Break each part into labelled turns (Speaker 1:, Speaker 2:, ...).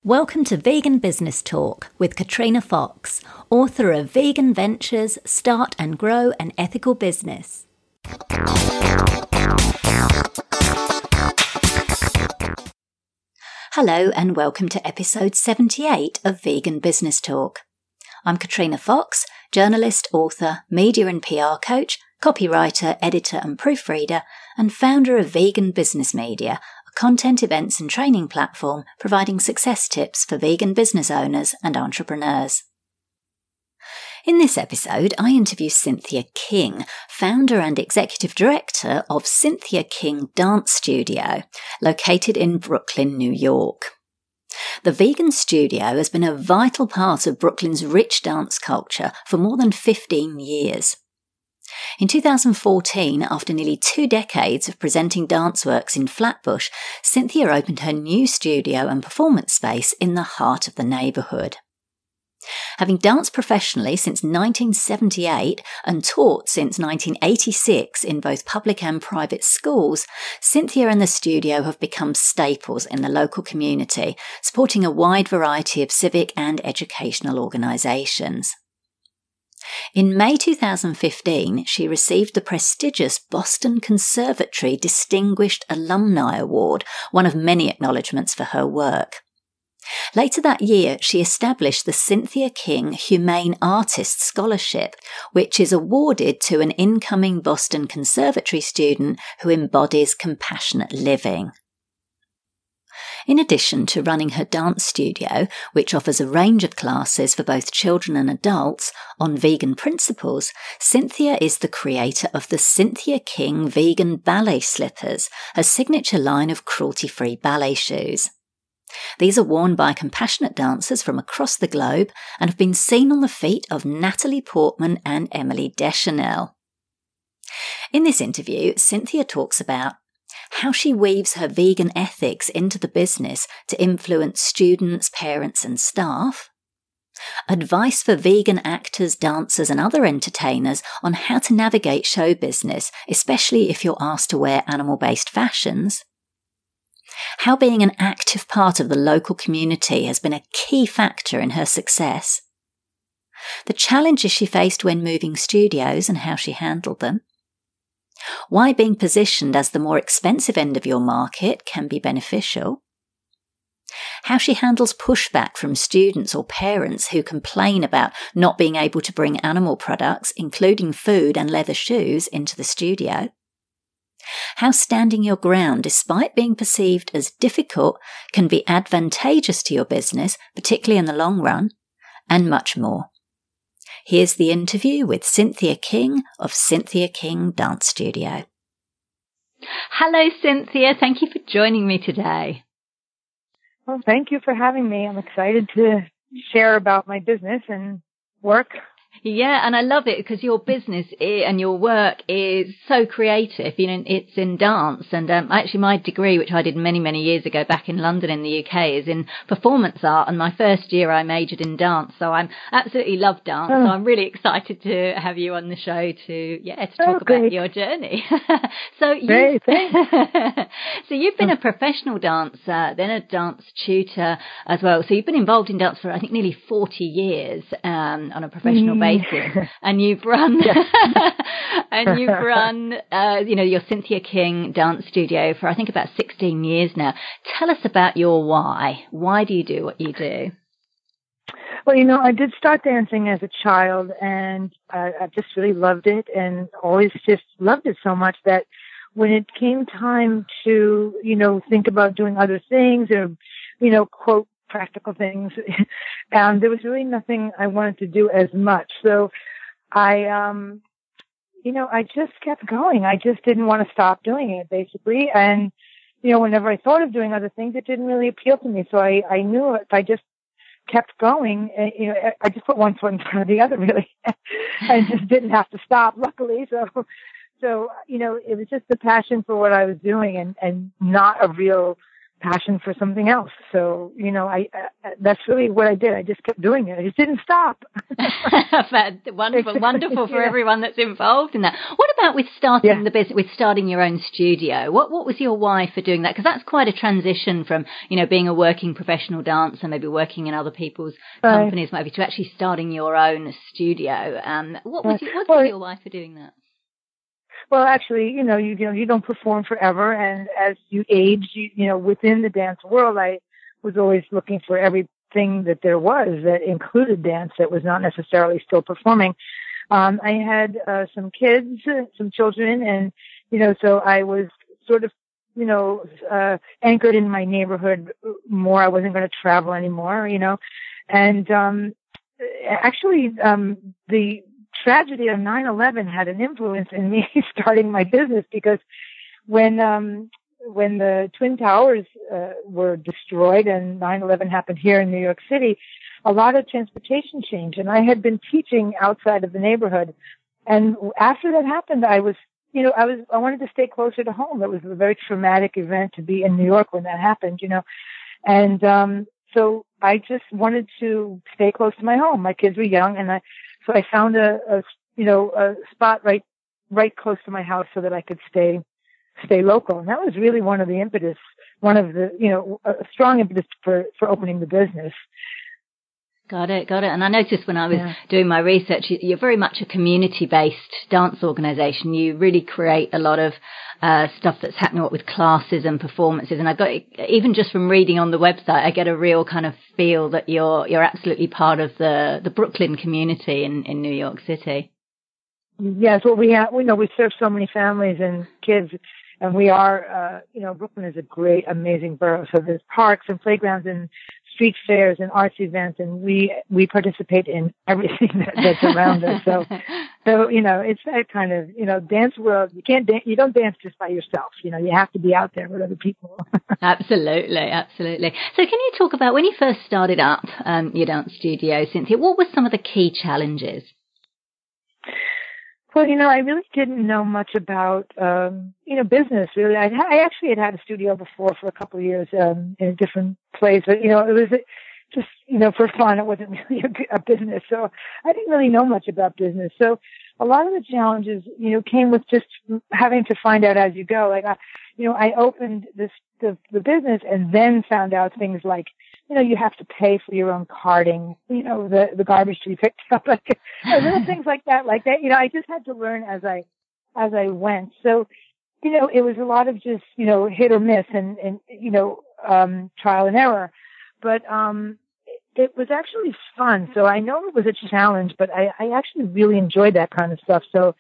Speaker 1: Welcome to Vegan Business Talk with Katrina Fox, author of Vegan Ventures, Start and Grow an Ethical Business. Hello and welcome to episode 78 of Vegan Business Talk. I'm Katrina Fox, journalist, author, media and PR coach, copywriter, editor and proofreader, and founder of Vegan Business Media, content, events and training platform providing success tips for vegan business owners and entrepreneurs. In this episode, I interview Cynthia King, founder and executive director of Cynthia King Dance Studio, located in Brooklyn, New York. The vegan studio has been a vital part of Brooklyn's rich dance culture for more than 15 years. In 2014, after nearly 2 decades of presenting dance works in Flatbush, Cynthia opened her new studio and performance space in the heart of the neighbourhood. Having danced professionally since 1978 and taught since 1986 in both public and private schools, Cynthia and the studio have become staples in the local community, supporting a wide variety of civic and educational organisations. In May 2015, she received the prestigious Boston Conservatory Distinguished Alumni Award, one of many acknowledgements for her work. Later that year, she established the Cynthia King Humane Artist Scholarship, which is awarded to an incoming Boston Conservatory student who embodies compassionate living. In addition to running her dance studio, which offers a range of classes for both children and adults on vegan principles, Cynthia is the creator of the Cynthia King Vegan Ballet Slippers, her signature line of cruelty-free ballet shoes. These are worn by compassionate dancers from across the globe and have been seen on the feet of Natalie Portman and Emily Deschanel. In this interview, Cynthia talks about how she weaves her vegan ethics into the business to influence students, parents and staff, advice for vegan actors, dancers and other entertainers on how to navigate show business, especially if you're asked to wear animal-based fashions, how being an active part of the local community has been a key factor in her success, the challenges she faced when moving studios and how she handled them, why being positioned as the more expensive end of your market can be beneficial, how she handles pushback from students or parents who complain about not being able to bring animal products, including food and leather shoes, into the studio, how standing your ground despite being perceived as difficult can be advantageous to your business, particularly in the long run, and much more. Here's the interview with Cynthia King of Cynthia King Dance Studio. Hello, Cynthia. Thank you for joining me today.
Speaker 2: Well, thank you for having me. I'm excited to share about my business and work.
Speaker 1: Yeah, and I love it because your business and your work is so creative. You know, it's in dance. And actually my degree, which I did many, many years ago back in London in the UK, is in performance art. And my first year I majored in dance. So I'm absolutely love dance. So I'm really excited to have you on the show to talk about your journey. So you've been a professional dancer, then a dance tutor as well. So you've been involved in dance for, I think, nearly 40 years on a professional basis. And you've run, your Cynthia King Dance Studio for, I think, about 16 years now. Tell us about your why. Why do you do what you do?
Speaker 2: Well, I did start dancing as a child, and I just really loved it, and always just loved it so much that when it came time to, think about doing other things or, quote, practical things, there was really nothing I wanted to do as much. So I just kept going. I just didn't want to stop doing it, basically. And, whenever I thought of doing other things, it didn't really appeal to me. So I knew if I just kept going, I just put one foot in front of the other, really. I just didn't have to stop, luckily. So, it was just the passion for what I was doing and not a real passion for something else. So, I that's really what I did. I just kept doing it. I just didn't stop.
Speaker 1: Wonderful for everyone that's involved in that. What about with starting the business, with starting your own studio? What was your why for doing that? Because that's quite a transition from, being a working professional dancer, maybe working in other people's companies, maybe to actually starting your own studio. What was your why for doing that?
Speaker 2: Well, actually, you don't perform forever, and as you age, within the dance world, I was always looking for everything that there was that included dance that was not necessarily still performing. I had some kids, some children, and so I was sort of anchored in my neighborhood more. I wasn't going to travel anymore, and actually, the tragedy of 9/11 had an influence in me starting my business, because when the Twin Towers were destroyed and 9/11 happened here in New York City, a lot of transportation changed, and I had been teaching outside of the neighborhood. And after that happened, I wanted to stay closer to home. It was a very traumatic event to be in New York when that happened, and so I just wanted to stay close to my home. My kids were young, and so I found a spot right close to my house so that I could stay local. And that was really one of the a strong impetus for opening the business.
Speaker 1: Got it. And I noticed when I was doing my research, you're very much a community-based dance organisation. You really create a lot of stuff that's happening with classes and performances. And I got, even just from reading on the website, I get a real kind of feel that you're absolutely part of the Brooklyn community in New York City.
Speaker 2: Yes, well, we serve so many families and kids. And we are, Brooklyn is a great, amazing borough. So there's parks and playgrounds and street fairs and arts events, and we participate in everything that's around us. So it's that kind of, dance world. You don't dance just by yourself. You have to be out there with other people.
Speaker 1: Absolutely. So can you talk about when you first started up your dance studio, Cynthia? What were some of the key challenges?
Speaker 2: Well, I really didn't know much about, business, really. I actually had a studio before for a couple of years, in a different place, but, it was just, for fun. It wasn't really a business. So I didn't really know much about business. So a lot of the challenges, came with just having to find out as you go. Like, I opened the business and then found out things like, you have to pay for your own carting, the garbage to be picked up, like little things like that. I just had to learn as I went. So, it was a lot of just, hit or miss and trial and error. But, it was actually fun. So I know it was a challenge, but I actually really enjoyed that kind of stuff. So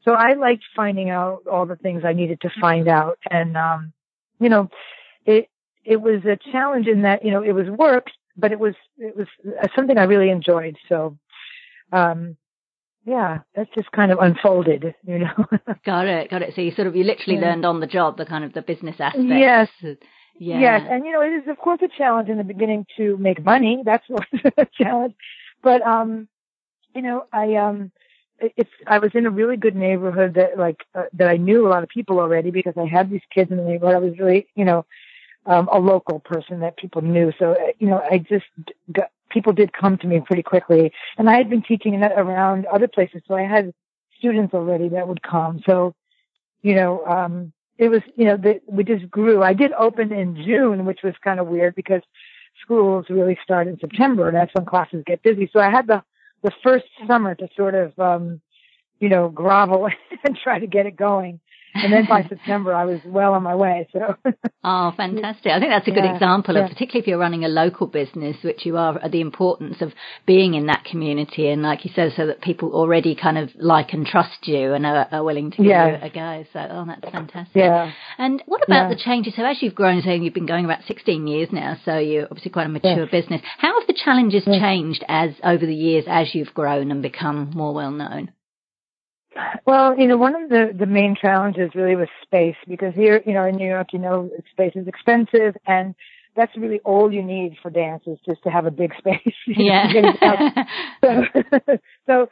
Speaker 2: I liked finding out all the things I needed to find out. And, it was a challenge in that, it was work, but it was something I really enjoyed. So, that just kind of unfolded,
Speaker 1: Got it. So you literally learned on the job, the kind of the business aspect.
Speaker 2: Yes.
Speaker 1: Yeah.
Speaker 2: Yes. And, it is, of course, a challenge in the beginning to make money. That's a challenge. But, I was in a really good neighborhood that I knew a lot of people already because I had these kids in the neighborhood. I was really, a local person that people knew. So, people did come to me pretty quickly, and I had been teaching around other places. So I had students already that would come. So, it was, we just grew. I did open in June, which was kind of weird because schools really start in September, and that's when classes get busy. So I had the first summer to sort of, grovel and try to get it going. And then by September, I was well on my way. So.
Speaker 1: Oh, fantastic. I think that's a good example of, particularly if you're running a local business, which you are, the importance of being in that community. And like you said, so that people already kind of like and trust you and are willing to give you a go. So, that's fantastic.
Speaker 2: Yeah.
Speaker 1: And what about the changes? So as you've grown, saying you've been going about 16 years now, so you're obviously quite a mature business. How have the challenges changed over the years as you've grown and become more well known?
Speaker 2: Well, one of the main challenges really was space, because here, in New York, space is expensive, and that's really all you need for dance is just to have a big space.
Speaker 1: Yeah.
Speaker 2: So,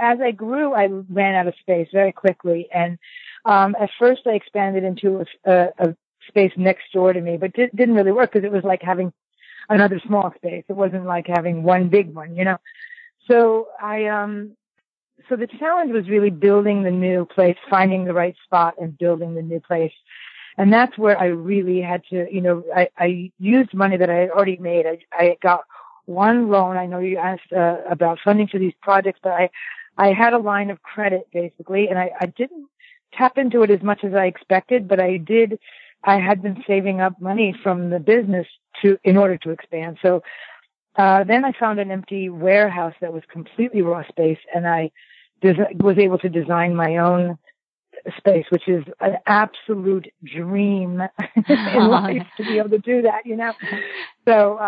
Speaker 2: as I grew, I ran out of space very quickly. And, at first I expanded into a space next door to me, but it didn't really work because it was like having another small space. It wasn't like having one big one, you know. So so the challenge was really building the new place, finding the right spot and building the new place. And that's where I really had to, you know, I used money that I had already made. I got one loan. I know you asked about funding for these projects, but I had a line of credit basically, and I didn't tap into it as much as I expected, but I had been saving up money from the business in order to expand. So then I found an empty warehouse that was completely raw space, and I was able to design my own space, which is an absolute dream in life to be able to do that, you know. So,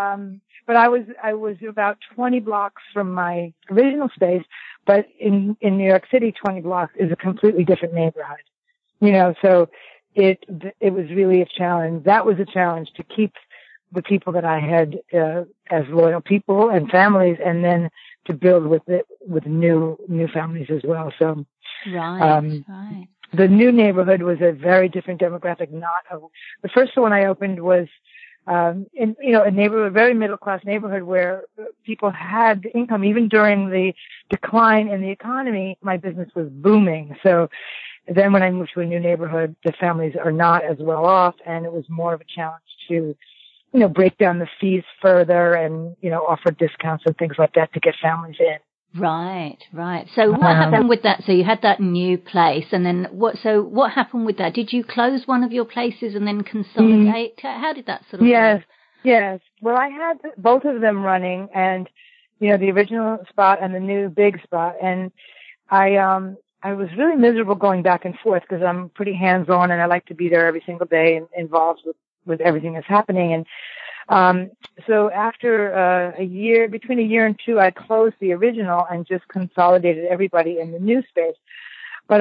Speaker 2: but I was about 20 blocks from my original space, but in New York City, 20 blocks is a completely different neighborhood, you know. So it was really a challenge. That was a challenge to keep the people that I had as loyal people and families, and then to build with new families as well. So,
Speaker 1: right.
Speaker 2: The new neighborhood was a very different demographic. The first one I opened was in, you know, a neighborhood, a very middle class neighborhood where people had income. Even during the decline in the economy, my business was booming. So then when I moved to a new neighborhood, the families are not as well off, and it was more of a challenge to, you know, break down the fees further and, you know, offer discounts and things like that to get families in.
Speaker 1: Right. So what happened with that? So you had that new place, and then what happened with that? Did you close one of your places and then consolidate? How did that sort of work?
Speaker 2: Yes. Well, I had both of them running, and, you know, the original spot and the new big spot. And I was really miserable going back and forth because I'm pretty hands-on and I like to be there every single day and involved with everything that's happening. And so after between a year and two, I closed the original and just consolidated everybody in the new space. But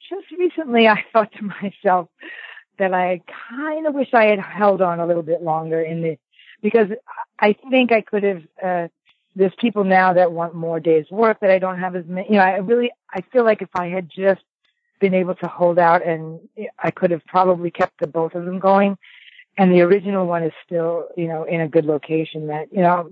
Speaker 2: just recently, I thought to myself that I kind of wish I had held on a little bit longer because I think I could have. There's people now that want more days work that I don't have as many. You know, I feel like if I had just been able to hold out, and I could have probably kept both of them going. And the original one is still, you know, in a good location that, you know,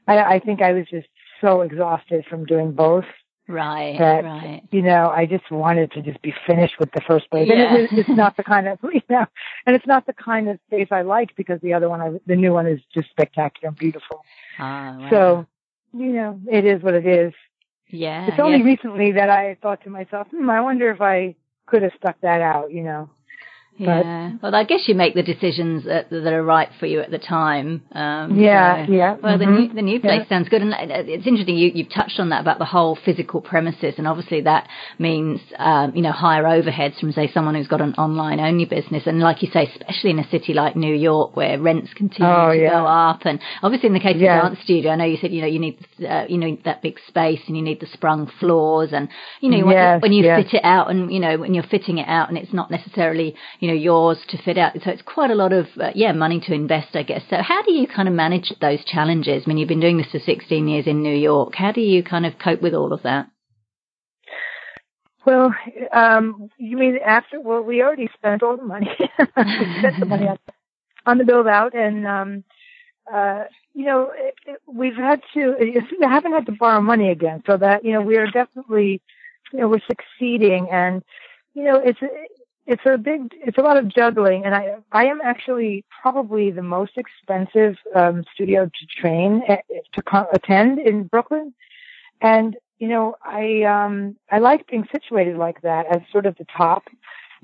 Speaker 2: I think I was just so exhausted from doing both.
Speaker 1: Right.
Speaker 2: You know, I just wanted to just be finished with the first place.
Speaker 1: Yeah.
Speaker 2: And it's not the kind of, you know, and it's not the kind of space I like, because the new one is just spectacular and beautiful.
Speaker 1: Wow.
Speaker 2: So, you know, it is what it is.
Speaker 1: Yeah.
Speaker 2: It's only recently that I thought to myself, I wonder if I could have stuck that out, you know.
Speaker 1: Yeah. Well, I guess you make the decisions that are right for you at the time.
Speaker 2: Well,
Speaker 1: the new place sounds good, and it's interesting. You've touched on that about the whole physical premises, and obviously that means you know, higher overheads from, say, someone who's got an online only business, and like you say, especially in a city like New York where rents continue to go up, and obviously in the case of the dance studio, I know you said, you know, you need that big space and you need the sprung floors, and you know when you fit it out, and you know when you're fitting it out, and it's not necessarily, you know, yours to fit out. So it's quite a lot of, money to invest, I guess. So how do you kind of manage those challenges? I mean, you've been doing this for 16 years in New York. How do you kind of cope with all of that?
Speaker 2: Well, you mean after, we already spent all the money. We spent the money on the build out, and, you know, we haven't had to borrow money again. So that, you know, we are definitely, you know, we're succeeding, and, you know, it's a lot of juggling, and I am actually probably the most expensive studio to train to attend in Brooklyn, and you know, I like being situated like that as sort of the top,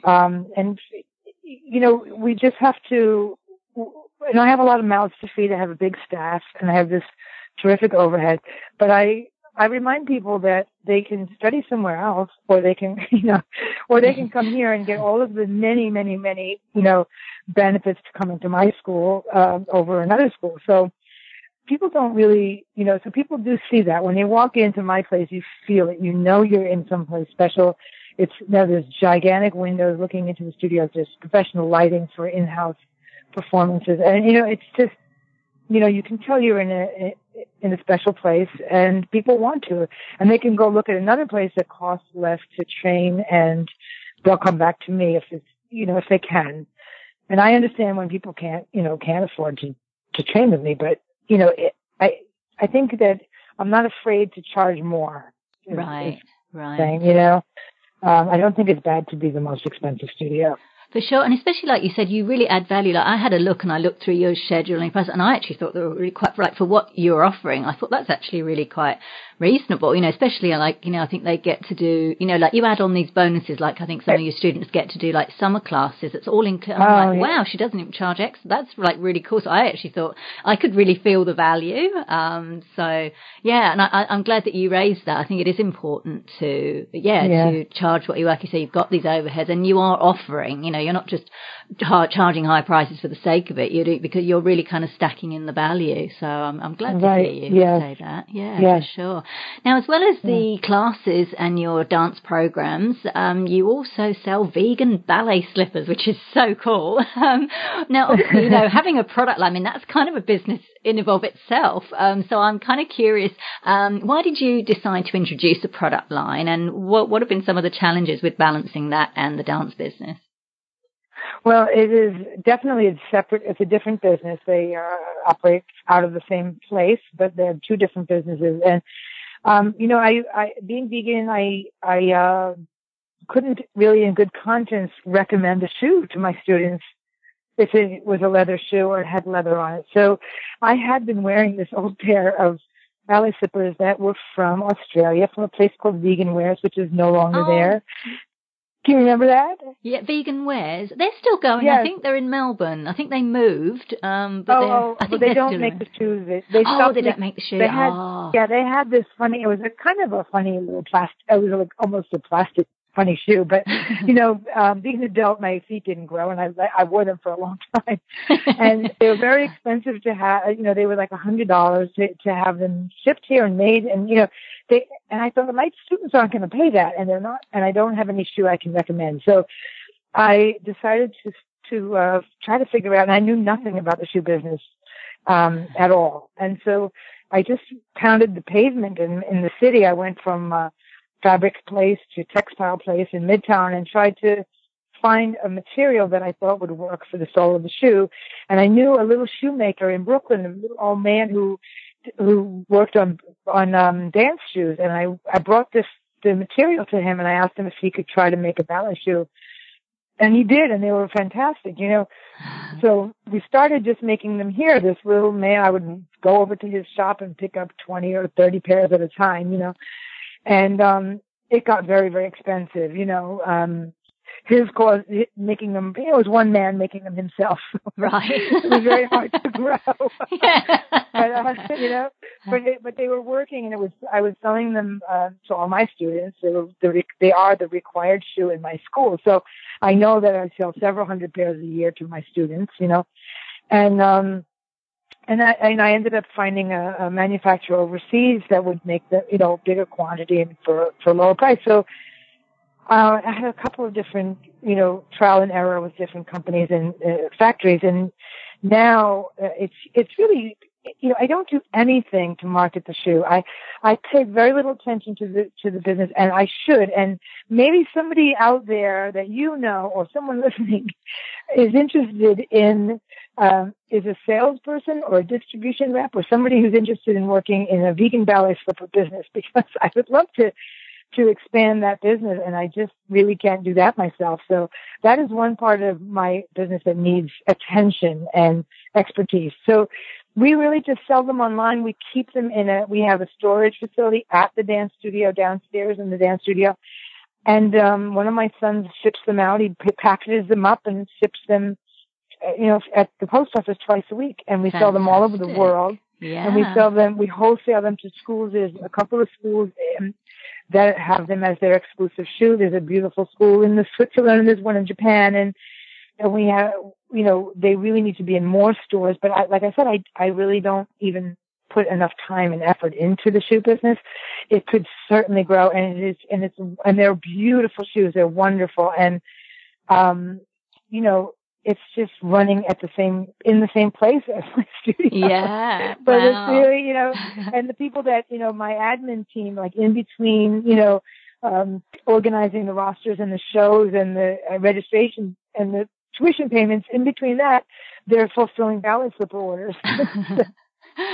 Speaker 2: and you know, we just have to. And I have a lot of mouths to feed. I have a big staff, and I have this terrific overhead, but I remind people that they can study somewhere else, or they can, you know, or they can come here and get all of the many, many, many, you know, benefits to coming to my school over another school. So people don't really, you know, so people do see that when they walk into my place, you feel it. You know, you're in someplace special. There's gigantic windows looking into the studios. There's professional lighting for in-house performances, and you know, it's just, you know, you can tell you're in a special place, and people want to, and they can go look at another place that costs less to train, and they'll come back to me if it's, you know, if they can. And I understand when people can't afford to train with me, but, I think that I'm not afraid to charge more.
Speaker 1: Right.
Speaker 2: Saying, I don't think it's bad to be the most expensive studio.
Speaker 1: For sure, and especially like you said, you really add value. Like I had a look and I looked through your schedule and I actually thought they were really quite, like for what you're offering, I thought that's actually really quite reasonable, especially like, I think they get to do, like you add on these bonuses, like I think some of your students get to do like summer classes. It's all in, I'm like, wow, she doesn't even charge extra. That's like really cool. So I actually thought I could really feel the value. So yeah, and I'm glad that you raised that. I think it is important to charge what you work. You say you've got these overheads and you are offering, you're not just charging high prices for the sake of it. You do because you're really kind of stacking in the value. So I'm glad to hear you say that. Yeah, for sure. Now, as well as the classes and your dance programs, you also sell vegan ballet slippers, which is so cool. Now, obviously, having a product line, I mean, that's kind of a business in and of itself. So I'm kind of curious, why did you decide to introduce a product line, and what have been some of the challenges with balancing that and the dance business?
Speaker 2: Well, it is definitely it's a different business. They operate out of the same place, but they're two different businesses. And, I being vegan, I couldn't really in good conscience recommend a shoe to my students if it was a leather shoe or it had leather on it. So I had been wearing this old pair of ballet slippers that were from Australia, from a place called Vegan Wears, which is no longer there. Can you remember that?
Speaker 1: Yeah, Vegan Wears. They're still going. Yes. I think they're in Melbourne. I think they moved. But
Speaker 2: they don't make the shoes. They
Speaker 1: don't make the shoes.
Speaker 2: They had this funny. It was a kind of a funny little plastic. It was like almost a plastic funny shoe. But being an adult, my feet didn't grow, and I wore them for a long time. And they were very expensive to have. They were like $100 to have them shipped here and made, and And I thought, my students aren't going to pay that, and they're not, and I don't have any shoe I can recommend. So I decided to try to figure out, and I knew nothing about the shoe business at all. And so I just pounded the pavement in the city. I went from fabric place to textile place in Midtown and tried to find a material that I thought would work for the sole of the shoe. And I knew a little shoemaker in Brooklyn, a little old man who worked on dance shoes, and I brought the material to him, and I asked him if he could try to make a ballet shoe, and he did, and they were fantastic, So we started just making them here. This little man, I would go over to his shop and pick up 20 or 30 pairs at a time, and it got very, very expensive, His cause making them, it was one man making them himself.
Speaker 1: Right.
Speaker 2: It was very hard to grow. But they were working, and I was selling them to all my students. They are the required shoe in my school. So I know that I sell several hundred pairs a year to my students, and I ended up finding a manufacturer overseas that would make the, bigger quantity and for lower price. So I had a couple of different, trial and error with different companies and factories, and now it's really, I don't do anything to market the shoe. I pay very little attention to the business, and I should. And maybe somebody out there that or someone listening is interested in is a salesperson or a distribution rep or somebody who's interested in working in a vegan ballet slipper business, because I would love to expand that business, and I just really can't do that myself. So that is one part of my business that needs attention and expertise. So we really just sell them online. We keep them we have a storage facility at the dance studio, downstairs in the dance studio. And one of my sons ships them out. He packages them up and ships them, at the post office twice a week. And we sell them all over the world.
Speaker 1: Yeah.
Speaker 2: And we wholesale them to schools. There's a couple of schools that have them as their exclusive shoe. There's a beautiful school in Switzerland, and there's one in Japan, and we have, they really need to be in more stores. But like I said, I really don't even put enough time and effort into the shoe business. It could certainly grow, and they're beautiful shoes. They're wonderful, and it's just running in the same place as my studio.
Speaker 1: Yeah.
Speaker 2: But
Speaker 1: wow.
Speaker 2: It's really, and the people that, my admin team, like in between, organizing the rosters and the shows and the registration and the tuition payments. In between that, they're fulfilling ballet slipper orders.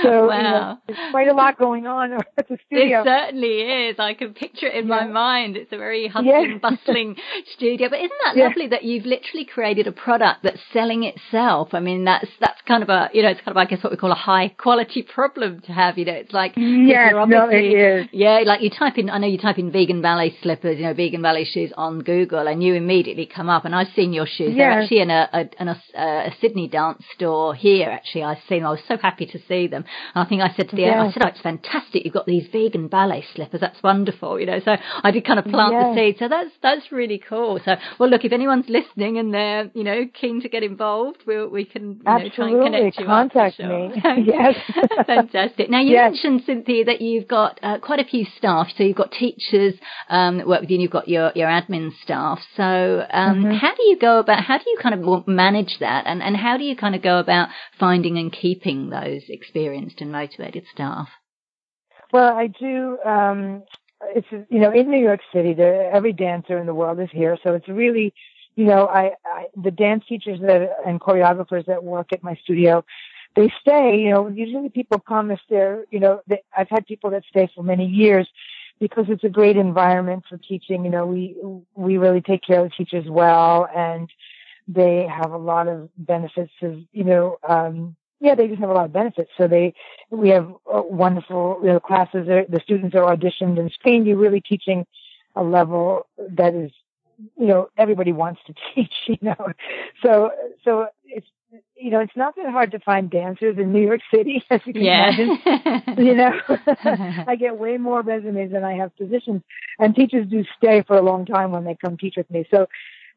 Speaker 2: So,
Speaker 1: wow.
Speaker 2: There's quite a lot going on at the studio.
Speaker 1: It certainly is. I can picture it in my mind. It's a very hustling, bustling studio. But isn't that lovely that you've literally created a product that's selling itself? I mean, that's kind of it's kind of, I guess, what we call a high quality problem to have. It's like,
Speaker 2: it is.
Speaker 1: Yeah, like I know you type in vegan ballet slippers, vegan ballet shoes on Google, and you immediately come up. And I've seen your shoes. They're actually in a Sydney dance store here. Actually, I was so happy to see them. And I think I said to I said, oh, it's fantastic. You've got these vegan ballet slippers. That's wonderful. So I did kind of plant the seed. So that's really cool. So, well, look, if anyone's listening and they're, keen to get involved, we can, try and connect you.
Speaker 2: Contact me. Yes.
Speaker 1: Fantastic. Now, you mentioned, Cynthia, that you've got quite a few staff. So you've got teachers that work with you, and you've got your admin staff. So how do you kind of manage that? And how do you kind of go about finding and keeping those experienced and motivated staff?
Speaker 2: Well, I do. It's in New York City, every dancer in the world is here, so it's really, the dance teachers and choreographers that work at my studio, they stay. Usually people come if they're, I've had people that stay for many years because it's a great environment for teaching. We really take care of the teachers well, and they have a lot of benefits of, they just have a lot of benefits. So we have wonderful classes. The students are auditioned and screened. You're really teaching a level that is, everybody wants to teach. So it's it's not that hard to find dancers in New York City, as you can imagine. I get way more resumes than I have positions, and teachers do stay for a long time when they come teach with me. So,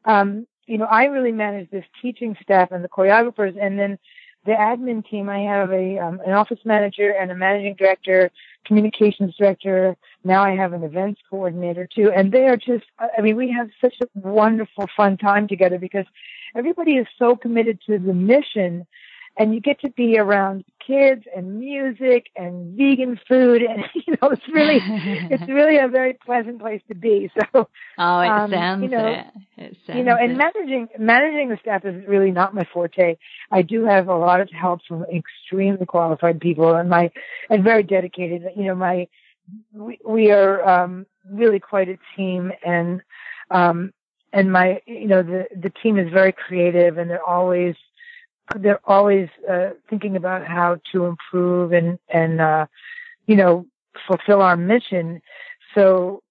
Speaker 2: I really manage this teaching staff and the choreographers, and then the admin team. I have an office manager and a managing director, communications director. Now I have an events coordinator too. And they are just, we have such a wonderful, fun time together because everybody is so committed to the mission, and you get to be around kids and music and vegan food. And, it's really a very pleasant place to be. So,
Speaker 1: it sounds it. It sounds
Speaker 2: and managing the staff is really not my forte. I do have a lot of help from extremely qualified people and very dedicated. We are, really quite a team, and my, the team is very creative, and they're always thinking about how to improve and fulfill our mission. So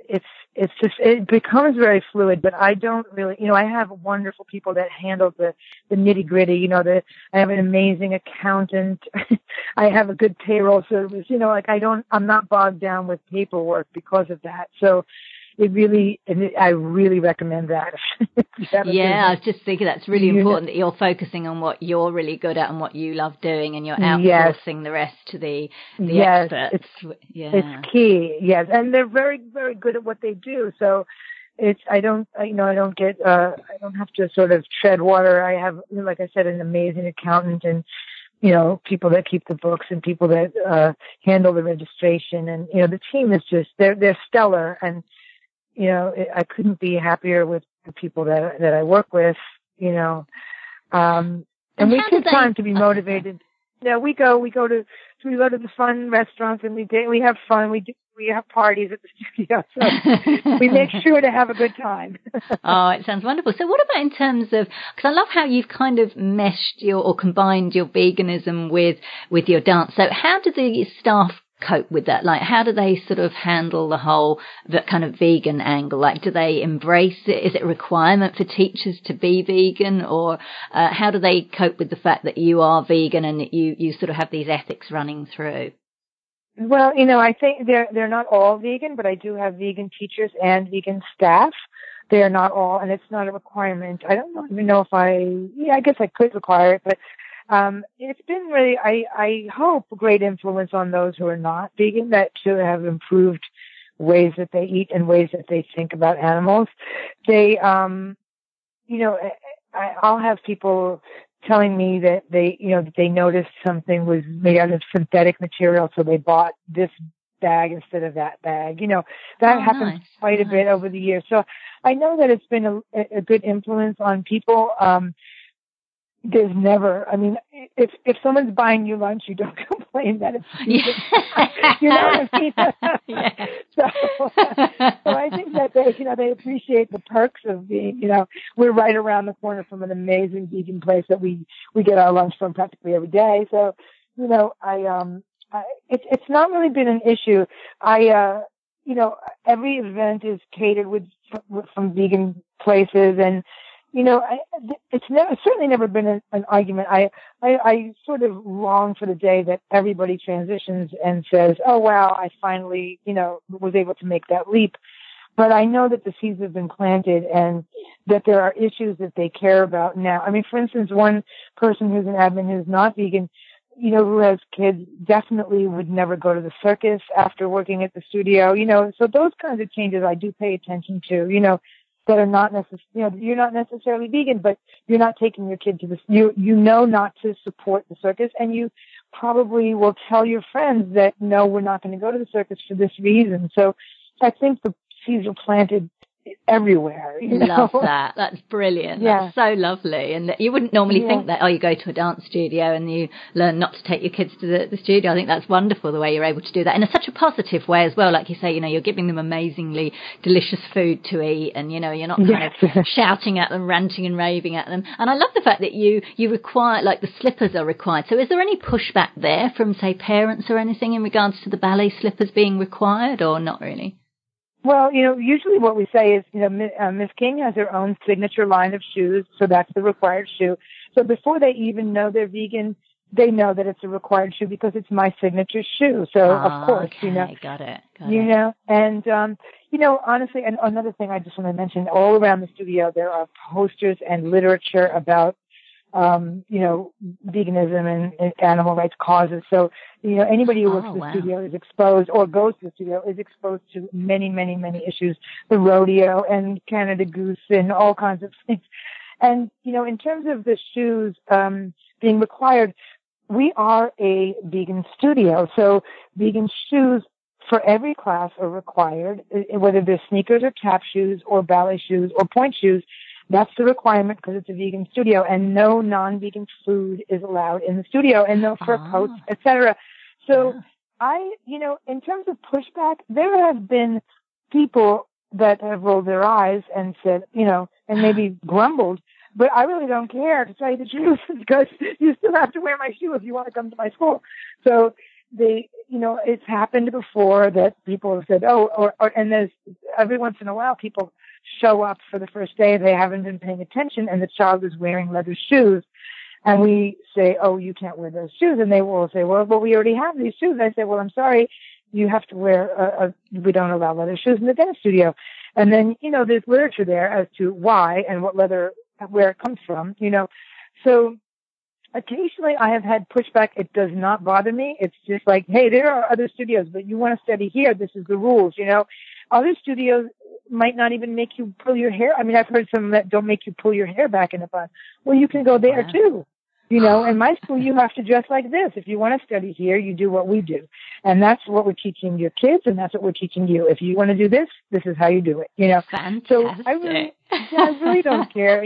Speaker 2: it becomes very fluid, but I don't really, I have wonderful people that handle the nitty gritty. I have an amazing accountant. I have a good payroll service. I'm not bogged down with paperwork because of that. So I really recommend that.
Speaker 1: I was just thinking that's really important that you're focusing on what you're really good at and what you love doing, and you're outsourcing the rest to the experts. It's key. Yes,
Speaker 2: and they're very, very good at what they do. So I don't have to sort of tread water. I have, like I said, an amazing accountant, and people that keep the books, and people that handle the registration, and the team is just they're stellar. And I couldn't be happier with the people that I work with, and we take time to be motivated. We go to the fun restaurants, and we have fun. We have parties at the studio, so we make sure to have a good time.
Speaker 1: Oh, it sounds wonderful. So what about in terms of, because I love how you've kind of meshed or combined your veganism with your dance. So how do the staff cope with that? Like, how do they sort of handle that kind of vegan angle? Like, do they embrace it? Is it a requirement for teachers to be vegan, or how do they cope with the fact that you are vegan and that you sort of have these ethics running through?
Speaker 2: Well, I think they're not all vegan, but I do have vegan teachers and vegan staff. They are not all, and it's not a requirement. I don't even know if I guess I could require it, but it's been really, I hope, a great influence on those who are not vegan, that to have improved ways that they eat and ways that they think about animals. They, I'll have people telling me that they noticed something was made out of synthetic material, so they bought this bag instead of that bag. That happens quite a bit over the years. So I know that it's been a good influence on people. There's never, if someone's buying you lunch, you don't complain that it's vegan. You know what I mean? So I think that they appreciate the perks of being, we're right around the corner from an amazing vegan place that we get our lunch from practically every day. So, it's not really been an issue. Every event is catered from vegan places, and it's certainly never been an argument. I sort of long for the day that everybody transitions and says, "Oh wow, I finally was able to make that leap." But I know that the seeds have been planted, and that there are issues that they care about now. For instance, one person who's an admin who's not vegan, who has kids, definitely would never go to the circus after working at the studio. So those kinds of changes I do pay attention to. That are not necessarily, you're not necessarily vegan, but you're not taking your kid to the, not to support the circus, and you probably will tell your friends that, no, we're not going to go to the circus for this reason. So I think the seeds are planted everywhere.
Speaker 1: Love that. That's brilliant.
Speaker 2: Yeah.
Speaker 1: That's so lovely. And you wouldn't normally think that, you go to a dance studio and you learn not to take your kids to the studio. I think that's wonderful the way you're able to do that in such a positive way as well. Like you say, you're giving them amazingly delicious food to eat, and, you're not kind of shouting at them, ranting and raving at them. And I love the fact that you require, like, the slippers are required. So is there any pushback there from, say, parents or anything in regards to the ballet slippers being required, or not really?
Speaker 2: Well, usually what we say is, Miss King has her own signature line of shoes, so that's the required shoe. So before they even know they're vegan, they know that it's a required shoe because it's my signature shoe. So of course,
Speaker 1: got it.
Speaker 2: And honestly, and another thing I just want to mention, all around the studio there are posters and literature about veganism and animal rights causes. So, anybody who works in the studio is exposed, or goes to the studio is exposed to many, many, many issues, the rodeo and Canada Goose and all kinds of things. And, in terms of the shoes, being required, we are a vegan studio. So vegan shoes for every class are required, whether they're sneakers or tap shoes or ballet shoes or point shoes. That's the requirement because it's a vegan studio, and no non-vegan food is allowed in the studio, and no fur coats, etc. So in terms of pushback, there have been people that have rolled their eyes and said, and maybe grumbled, but I really don't care, to tell you the truth, because you still have to wear my shoe if you want to come to my school. So it's happened before that people have said, and there's every once in a while people show up for the first day, they haven't been paying attention, and the child is wearing leather shoes. And we say, oh, you can't wear those shoes. And they will say, well, we already have these shoes. I say, well, I'm sorry, you have to wear, we don't allow leather shoes in the dance studio. And then, there's literature there as to why and where it comes from, So occasionally I have had pushback. It does not bother me. It's just like, hey, there are other studios, but you want to study here. This is the rules, Other studios might not even make you pull your hair. I've heard some that don't make you pull your hair back in a bun. Well, you can go there too. In my school, you have to dress like this. If you want to study here, you do what we do. And that's what we're teaching your kids, and that's what we're teaching you. If you want to do this, this is how you do it,
Speaker 1: Fantastic.
Speaker 2: So I really don't care.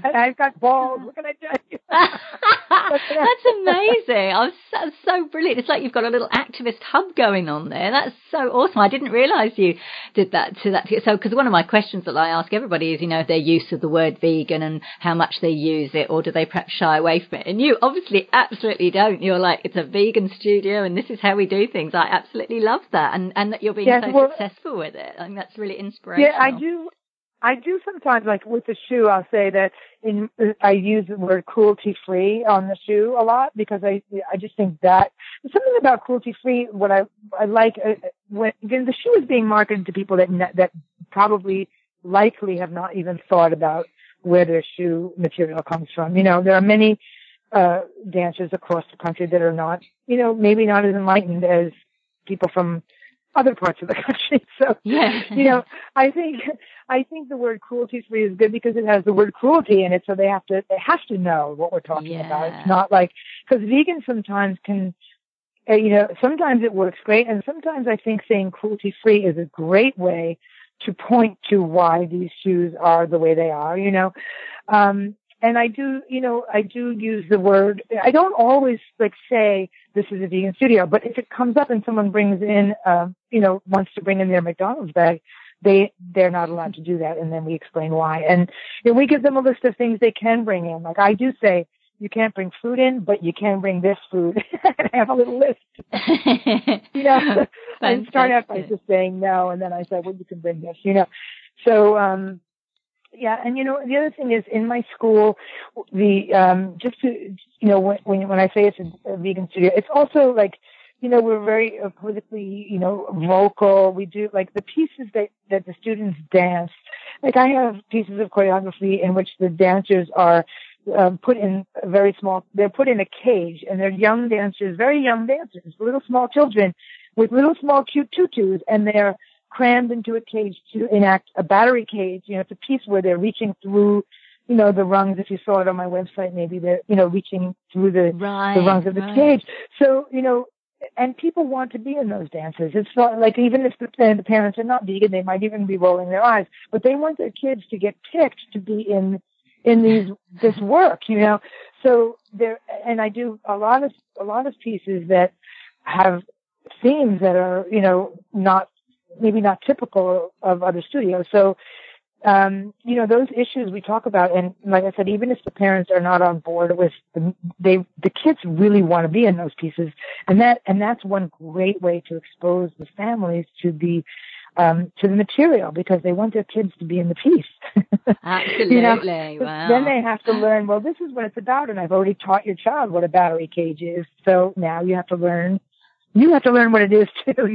Speaker 2: I've got balls. What can I tell you?
Speaker 1: That's amazing. That's so brilliant. It's like you've got a little activist hub going on there. That's so awesome. I didn't realise you did that to that. So, because one of my questions that I ask everybody is, their use of the word vegan and how much they use it, or do they perhaps shy away from it? And you obviously absolutely don't. You're like, it's a vegan studio and this is how we do things. I absolutely love that. And that you're being successful with it. I think that's really inspirational.
Speaker 2: Yeah, I do sometimes, like with the shoe, I'll say that I use the word cruelty-free on the shoe a lot, because I just think that something about cruelty-free. What I like when the shoe is being marketed to people that probably likely have not even thought about where their shoe material comes from. There are many dancers across the country that are not, maybe not as enlightened as people from other parts of the country. So, I think the word cruelty-free is good because it has the word cruelty in it. So they have to know what we're talking about. It's not like, because vegans sometimes can sometimes it works great, and sometimes I think saying cruelty-free is a great way to point to why these shoes are the way they are, and I do use the word, I don't always say this is a vegan studio, but if it comes up and someone brings in, wants to bring in their McDonald's bag, they're not allowed to do that. And then we explain why. And we give them a list of things they can bring in. Like I do say, you can't bring food in, but you can bring this food. I have a little list. I start out by just saying no, and then I say, well, you can bring this, So, yeah, and the other thing is in my school, just to when I say it's a vegan studio, it's also we're very politically vocal. We do the pieces that the students dance. I have pieces of choreography in which the dancers are put in they're put in a cage, and they're young dancers, very young dancers, little small children with little small cute tutus, and they're crammed into a cage to enact a battery cage. It's a piece where they're reaching through, the rungs. If you saw it on my website, maybe they're, reaching through the rungs of the cage. So, and people want to be in those dances. It's not even if the parents are not vegan, they might even be rolling their eyes, but they want their kids to get picked to be in this work, So there, and I do a lot of pieces that have themes that are, maybe not typical of other studios. So, those issues we talk about, and like I said, even if the parents are not on board with the kids really want to be in those pieces, and that's one great way to expose the families to the material, because they want their kids to be in the piece.
Speaker 1: Absolutely. Wow.
Speaker 2: Then they have to learn, well, this is what it's about, and I've already taught your child what a battery cage is. So now you have to learn what it is too,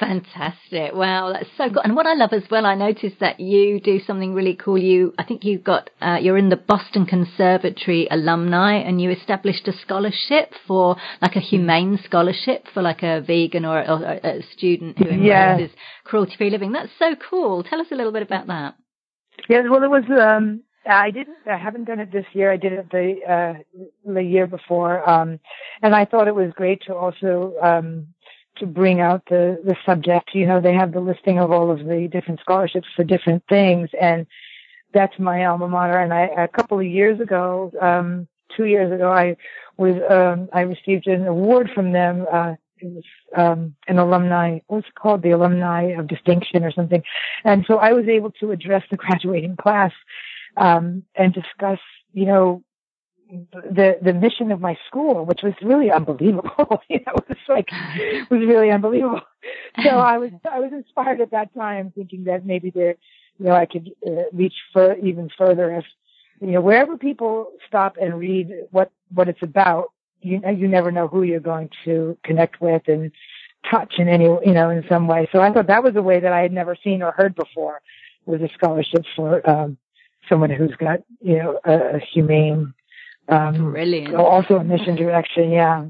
Speaker 1: Fantastic. Wow, that's so good. And what I love as well, I noticed that you do something really cool. I think you're in the Boston Conservatory alumni, and you established a scholarship for a humane scholarship for a vegan or a student who embraces cruelty-free living. That's so cool. Tell us a little bit about that.
Speaker 2: Yeah, well, it was, I haven't done it this year. I did it the year before. And I thought it was great to also, to bring out the subject. They have the listing of all of the different scholarships for different things, and that's my alma mater. And a couple of years ago, 2 years ago, I received an award from them. It was an alumni, what's it called? The Alumni of Distinction or something. And so I was able to address the graduating class and discuss, the mission of my school, which was really unbelievable. It was really unbelievable. So I was inspired at that time, thinking that maybe I could reach even further if, wherever people stop and read what it's about, you never know who you're going to connect with and touch in any, in some way. So I thought that was a way that I had never seen or heard before, was a scholarship for someone who's got, a humane,
Speaker 1: brilliant.
Speaker 2: Also a mission direction. Yeah.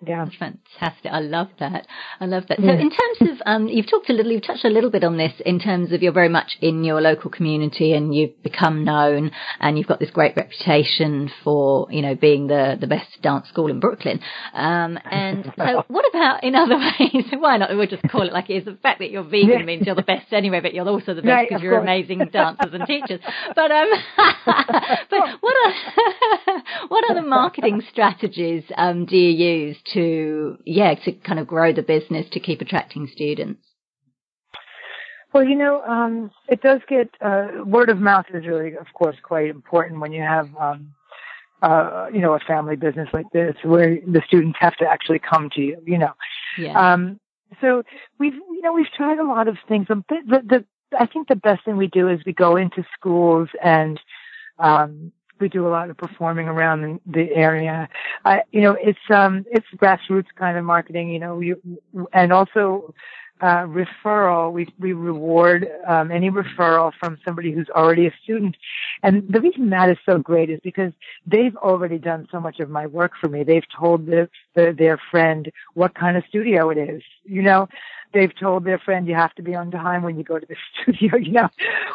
Speaker 2: Yeah.
Speaker 1: Fantastic. I love that. So in terms of, you've touched a little bit on this in terms of you're very much in your local community, and you've become known, and you've got this great reputation for, being the best dance school in Brooklyn. And so what about in other ways? Why not? We'll just call it like it is. The fact that you're vegan means you're the best anyway, but you're also the best because you're amazing dancers and teachers. But, but what other marketing strategies, do you use to kind of grow the business, to keep attracting students?
Speaker 2: Well, it does get, word of mouth is really, of course, quite important when you have, a family business like this, where the students have to actually come to you,
Speaker 1: Yeah.
Speaker 2: So we've tried a lot of things. I think the best thing we do is we go into schools and, we do a lot of performing around the area. It's grassroots kind of marketing, and also, referral. We reward, any referral from somebody who's already a student. And the reason that is so great is because they've already done so much of my work for me. They've told their friend what kind of studio it is, They've told their friend you have to be on time when you go to the studio,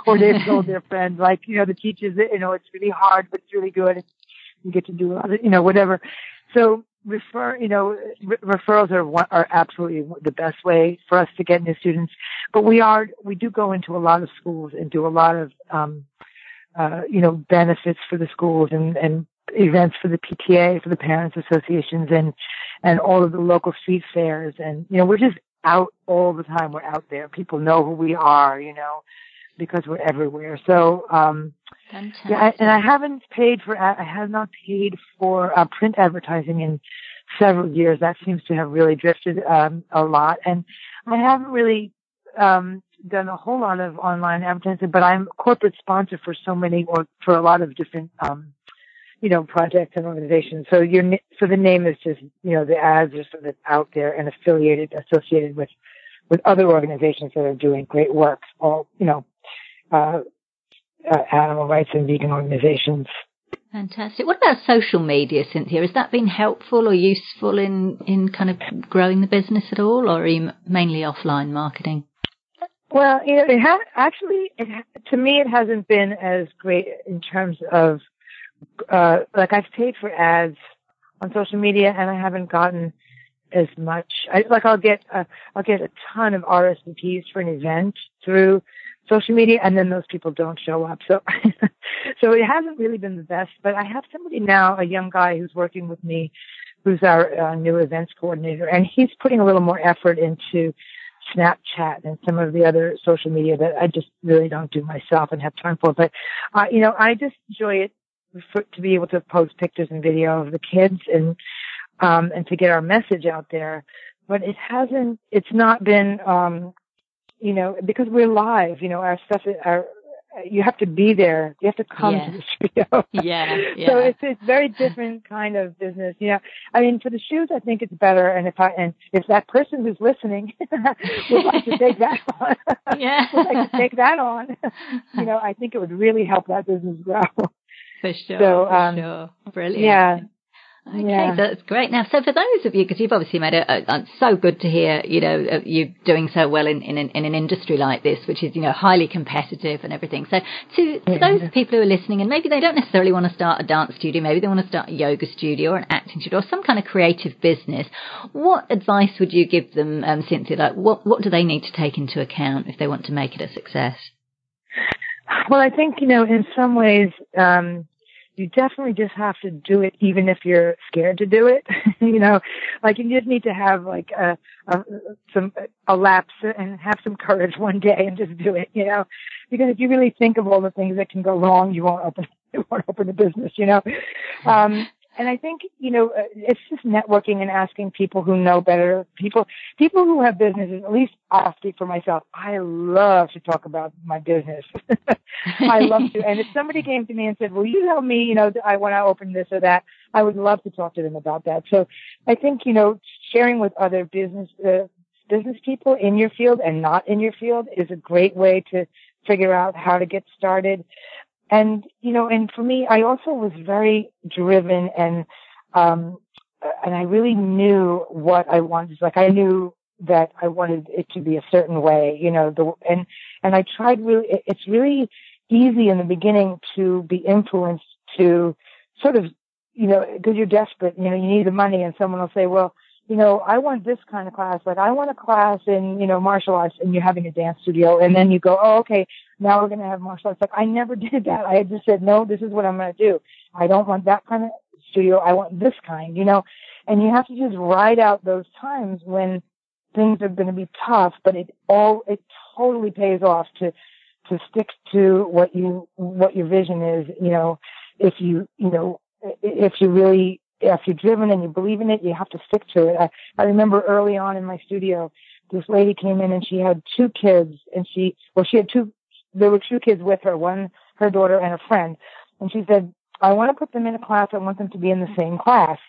Speaker 2: or they've told their friend, the teachers, it's really hard, but it's really good. You get to do a lot of, whatever. So referrals are absolutely the best way for us to get new students. But we do go into a lot of schools and do a lot of, benefits for the schools and events for the PTA, for the parents associations and all of the local street fairs. And, we're just out all the time. We're out there. People know who we are, because we're everywhere. So, yeah, and I have not paid for print advertising in several years. That seems to have really drifted a lot. And I haven't really done a whole lot of online advertising, but I'm a corporate sponsor for for a lot of different projects and organizations. So the name is just, the ads are sort of out there and associated with other organizations that are doing great work, all, animal rights and vegan organizations.
Speaker 1: Fantastic. What about social media, Cynthia? Has that been helpful or useful in kind of growing the business at all, or are you mainly offline marketing?
Speaker 2: Well, to me, it hasn't been as great in terms of, I've paid for ads on social media and I haven't gotten as much. I'll get a ton of RSVPs for an event through social media, and then those people don't show up. So, so it hasn't really been the best. But I have somebody now, a young guy who's working with me, who's our new events coordinator, and he's putting a little more effort into Snapchat and some of the other social media that I just really don't do myself and have time for. But, I just enjoy it to be able to post pictures and video of the kids and to get our message out there. But it's not been, because we're live, our stuff, you have to be there. You have to come to the studio. Yeah. So it's a very different kind of business. For the shoes, I think it's better. And if that person who's listening would like to take that on, I think it would really help that business grow.
Speaker 1: For sure. Brilliant. Yeah. Okay, that's great. Now, so for those of you, because you've obviously made it's so good to hear, you doing so well in an industry like this, which is, highly competitive and everything. So to those people who are listening, and maybe they don't necessarily want to start a dance studio, maybe they want to start a yoga studio or an acting studio or some kind of creative business, what advice would you give them, Cynthia? Like, what do they need to take into account if they want to make it a success?
Speaker 2: Well, I think, in some ways, you definitely just have to do it even if you're scared to do it. You just need to have a lapse and have some courage one day and just do it, because if you really think of all the things that can go wrong, you won't open a business, And I think, it's just networking and asking people who know better, people who have businesses. At least I'll speak for myself. I love to talk about my business. I love to. And if somebody came to me and said, will you help me, I want to open this or that, I would love to talk to them about that. So I think, sharing with other business people in your field and not in your field is a great way to figure out how to get started. And, and for me, I also was very driven and I really knew what I wanted. Like I knew that I wanted it to be a certain way, and I tried it's really easy in the beginning to be influenced to sort of, because you're desperate, you need the money and someone will say, well, I want this kind of class. Like I want a class in, martial arts, and you're having a dance studio. And then you go, oh, okay, now we're going to have martial arts. Like I never did that. I just said, no, this is what I'm going to do. I don't want that kind of studio. I want this kind, and you have to just ride out those times when things are going to be tough, but it totally pays off to stick to what your vision is, if you're driven and you believe in it, you have to stick to it. I remember early on in my studio, this lady came in and she had two kids and there were two kids with her, one, her daughter and a friend. And she said, I want to put them in a class. I want them to be in the same class.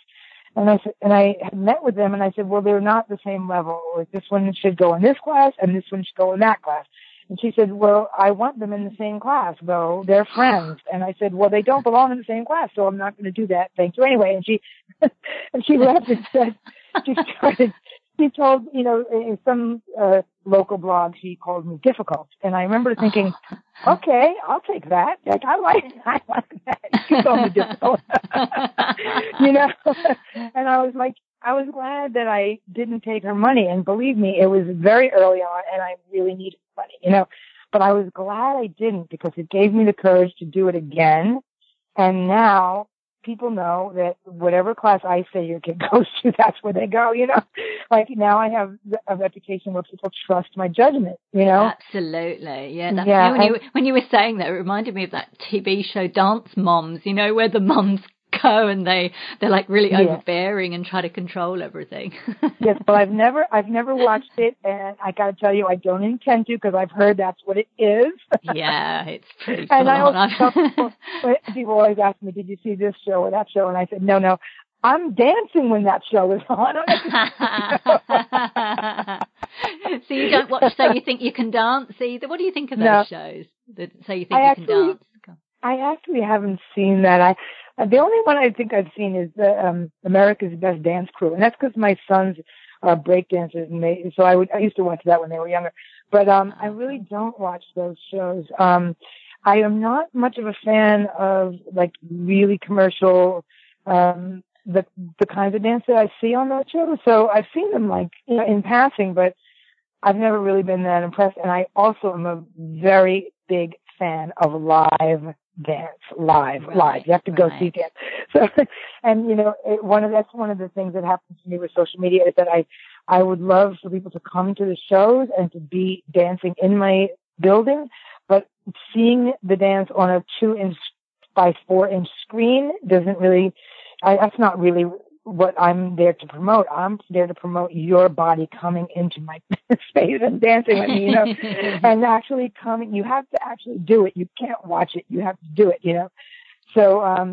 Speaker 2: And I had met with them and I said, well, they're not the same level. Like this one should go in this class and this one should go in that class. And she said, well, I want them in the same class, though. They're friends. And I said, well, they don't belong in the same class, so I'm not going to do that. Thank you anyway. And she laughed and said, she She told, in some local blog, she called me difficult. And I remember thinking, okay, I'll take that. Like, I like that. You can call me difficult. And I was like, I was glad that I didn't take her money. And believe me, it was very early on and I really needed money, but I was glad I didn't because it gave me the courage to do it again. And now people know that whatever class I say your kid goes to, that's where they go, Like now I have a reputation where people trust my judgment,
Speaker 1: Absolutely. Yeah. When you were saying that, it reminded me of that TV show Dance Moms, where the moms go and they're like really overbearing and try to control everything.
Speaker 2: Yes, but I've never watched it, and I got to tell you, I don't intend to because I've heard that's what it is.
Speaker 1: Yeah, it's pretty
Speaker 2: cool. And I also people always ask me, "Did you see this show or that show?" And I said, "No, I'm dancing when that show is on."
Speaker 1: So you don't watch So You Think You Can Dance either? What do you think of those shows? So You Think You Can Dance?
Speaker 2: I actually haven't seen that. The only one I think I've seen is the America's Best Dance Crew, and that's because my sons are break dancers, and I used to watch that when they were younger. But I really don't watch those shows. I am not much of a fan of like really commercial the kinds of dance that I see on those shows. So I've seen them like in passing, but I've never really been that impressed. And I also am a very big fan of live dance, live. You have to go see dance. So, and that's one of the things that happens to me with social media is that I would love for people to come to the shows and to be dancing in my building, but seeing the dance on a 2-inch by 4-inch screen doesn't really. That's not really what I'm there to promote. I'm there to promote your body coming into my space and dancing with me, and actually coming. You have to actually do it. You can't watch it. You have to do it, So, I've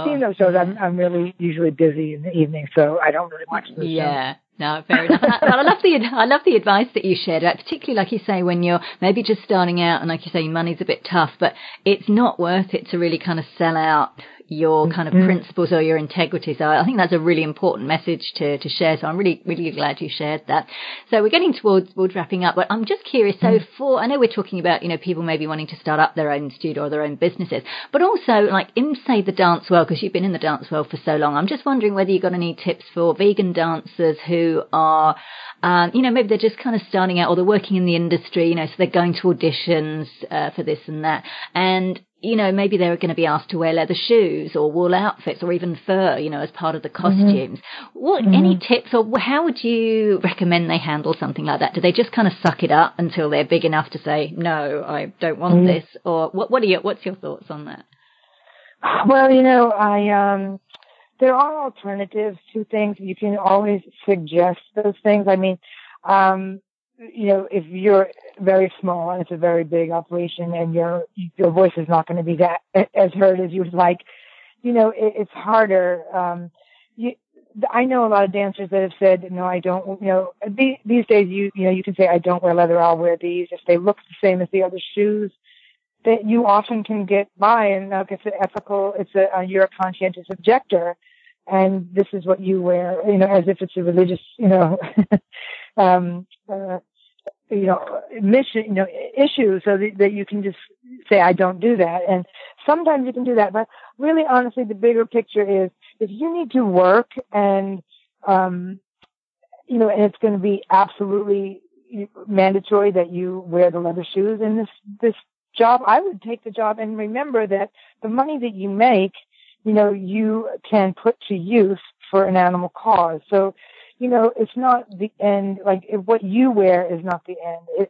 Speaker 2: seen those shows. I'm really usually busy in the evening, so I don't really watch those shows.
Speaker 1: Yeah. No, fair enough. I love the advice that you shared, particularly like you say when you're maybe just starting out and like you say money's a bit tough, but it's not worth it to really kind of sell out your kind of principles or your integrity. So I think that's a really important message to share. So I'm really, really glad you shared that. So we're getting towards wrapping up, but I'm just curious. So I know we're talking about, people maybe wanting to start up their own studio or their own businesses, but also like in say the dance world, because you've been in the dance world for so long, I'm just wondering whether you've got any tips for vegan dancers who are, maybe they're just kind of starting out or they're working in the industry, so they're going to auditions for this and that. And maybe they're going to be asked to wear leather shoes or wool outfits or even fur, as part of the costumes. Any tips or how would you recommend they handle something like that? Do they just kind of suck it up until they're big enough to say, no, I don't want this? Or what's your thoughts on that?
Speaker 2: Well, there are alternatives to things. You can always suggest those things. I mean, if you're very small and it's a very big operation and your voice is not going to be that as heard as you would like, it's harder. I know a lot of dancers that have said, no, I don't, these days you can say, I don't wear leather, I'll wear these. If they look the same as the other shoes, that you often can get by, and it's an ethical, you're a conscientious objector, and this is what you wear, as if it's a religious, mission, issue, so that you can just say, I don't do that. And sometimes you can do that, but really, honestly, the bigger picture is if you need to work and, and it's going to be absolutely mandatory that you wear the leather shoes in this job, I would take the job and remember that the money that you make, you can put to use for an animal cause. So, it's not the end, like what you wear is not the end.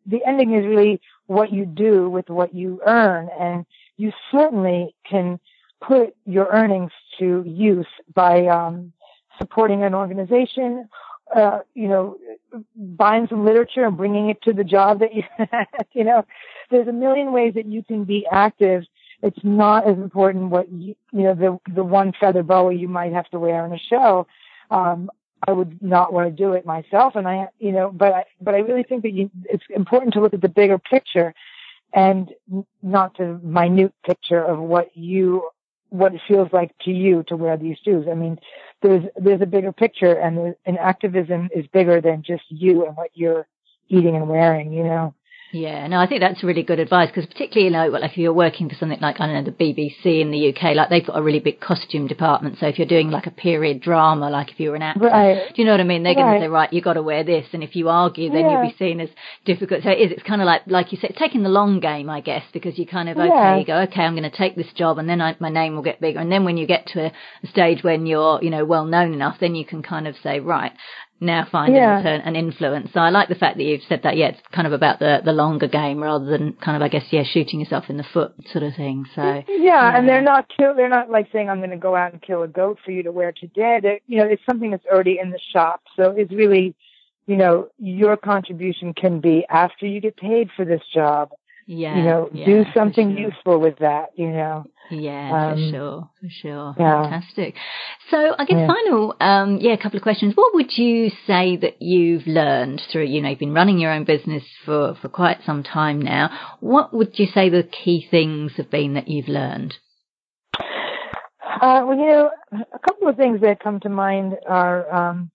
Speaker 2: The ending is really what you do with what you earn. And you certainly can put your earnings to use by supporting an organization, buying some literature and bringing it to the job that you there's a million ways that you can be active. It's not as important what the one feather boa you might have to wear in a show. I would not want to do it myself, and but I really think that it's important to look at the bigger picture and not the minute picture of what you what it feels like to you to wear these shoes. I mean, there's a bigger picture, and activism is bigger than just you and what you're eating and wearing, you know.
Speaker 1: Yeah, no, I think that's really good advice, because particularly, like if you're working for something like, I don't know, the BBC in the UK, like they've got a really big costume department. So if you're doing like a period drama, like if you're an actor, do you know what I mean? They're going to say, right, you got to wear this. And if you argue, then you'll be seen as difficult. So it's kind of like you said, taking the long game, I guess, because you kind of, you go, okay, I'm going to take this job, and then my name will get bigger. And then when you get to a stage when you're, you know, well known enough, then you can kind of say, right, now find an influence. So I like the fact that you've said that, it's kind of about the longer game rather than kind of, I guess, shooting yourself in the foot sort of thing. So and they're not like saying, I'm going to go out and kill a goat for you to wear today. You know, it's something that's already in the shop. So it's really, you know, your contribution can be after you get paid for this job. You know, do something useful with that, you know. Yeah, for sure. Yeah. Fantastic. So I guess final, a couple of questions. What would you say that you've learned through, you know, you've been running your own business for quite some time now. What would you say the key things have been that you've learned?
Speaker 2: Well, you know, a couple of things that come to mind are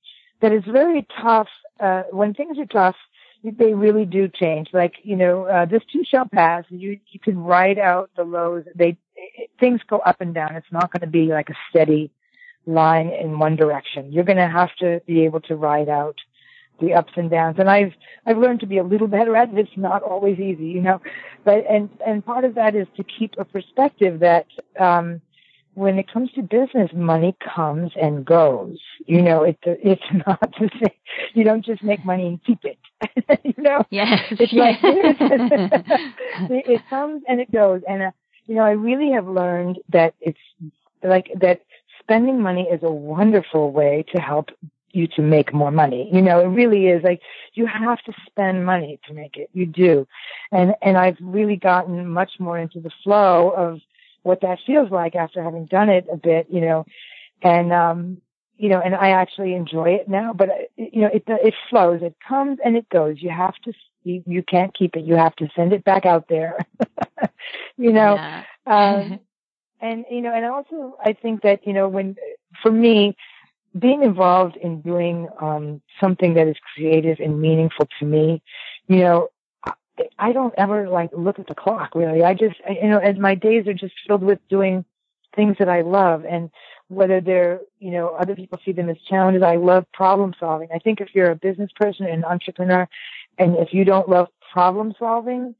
Speaker 2: that it's very tough. When things are tough, they really do change. Like, you know, this too shall pass. You can ride out the lows. Things go up and down. It's not going to be like a steady line in one direction. You're going to have to be able to ride out the ups and downs. And I've learned to be a little better at it. It's not always easy, you know, but, and part of that is to keep a perspective that, when it comes to business, money comes and goes. You know, it's not to say you don't just make money and keep it. You know, it's like it comes and it goes. And you know, I really have learned that it's like that. Spending money is a wonderful way to help you to make more money. You know, it really is. Like, you have to spend money to make it. You do, and I've really gotten much more into the flow of what that feels like after having done it a bit, you know, and, you know, and I actually enjoy it now, but you know, it flows, it comes and it goes. You have to, you can't keep it. You have to send it back out there, you know, and, you know, and also I think that, you know, for me, being involved in doing, something that is creative and meaningful to me, you know, I don't ever like look at the clock, really. I just, you know, as my days are just filled with doing things that I love, and whether they're, you know, other people see them as challenges, I love problem solving. I think if you're a business person and an entrepreneur, and if you don't love problem solving,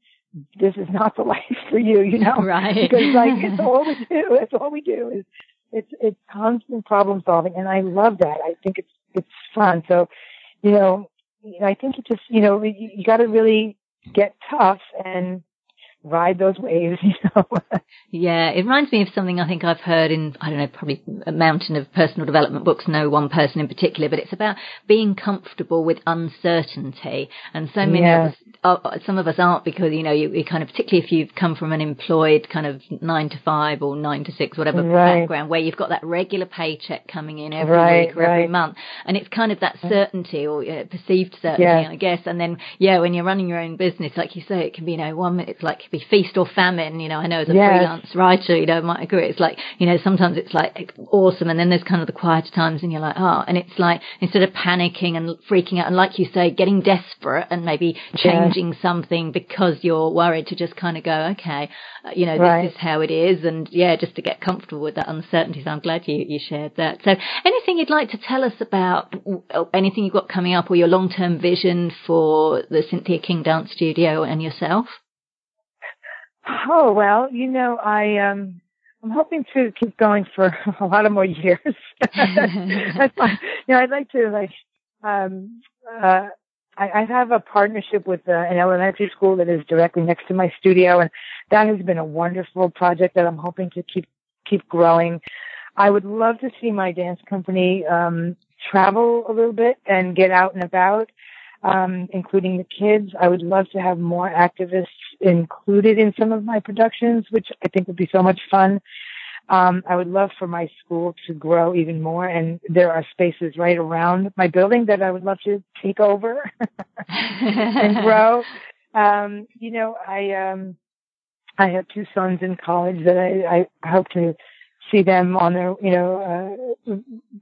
Speaker 2: this is not the life for you, you know?
Speaker 1: Right.
Speaker 2: Because like, it's all we do. That's all we do it's constant problem solving. And I love that. I think it's fun. So, you know, I think it just, you know, you got to really get tough and ride those waves, you know.
Speaker 1: Yeah, it reminds me of something I think I've heard in, I don't know, probably a mountain of personal development books, no one person in particular, but it's about being comfortable with uncertainty. And so many of us, some of us aren't, because, you know, you kind of, particularly if you've come from an employed kind of 9 to 5 or 9 to 6, whatever background, where you've got that regular paycheck coming in every week or every month. And it's kind of that certainty, or perceived certainty, I guess. And then, when you're running your own business, like you say, it can be, you know, 1 minute, it's like, it can be feast or famine. You know, I know as a freelance writer, you know, might agree. It's like, you know, sometimes it's like awesome, and then there's kind of the quieter times, and you're like, and it's like, instead of panicking and freaking out, and like you say, getting desperate and maybe changing something because you're worried, to just kind of go, okay, you know, this is how it is, and just to get comfortable with that uncertainty. So I'm glad you shared that. So anything you'd like to tell us about, anything you've got coming up, or your long-term vision for the Cynthia King Dance Studio and yourself?
Speaker 2: Oh, well, you know, I'm hoping to keep going for a lot of more years. That's fine. You know, I'd like to, I have a partnership with an elementary school that is directly next to my studio, and that has been a wonderful project that I'm hoping to keep growing. I would love to see my dance company travel a little bit and get out and about, including the kids. I would love to have more activists included in some of my productions, which I think would be so much fun. I would love for my school to grow even more, and there are spaces right around my building that I would love to take over and grow. You know, I have 2 sons in college that I hope to see them on their,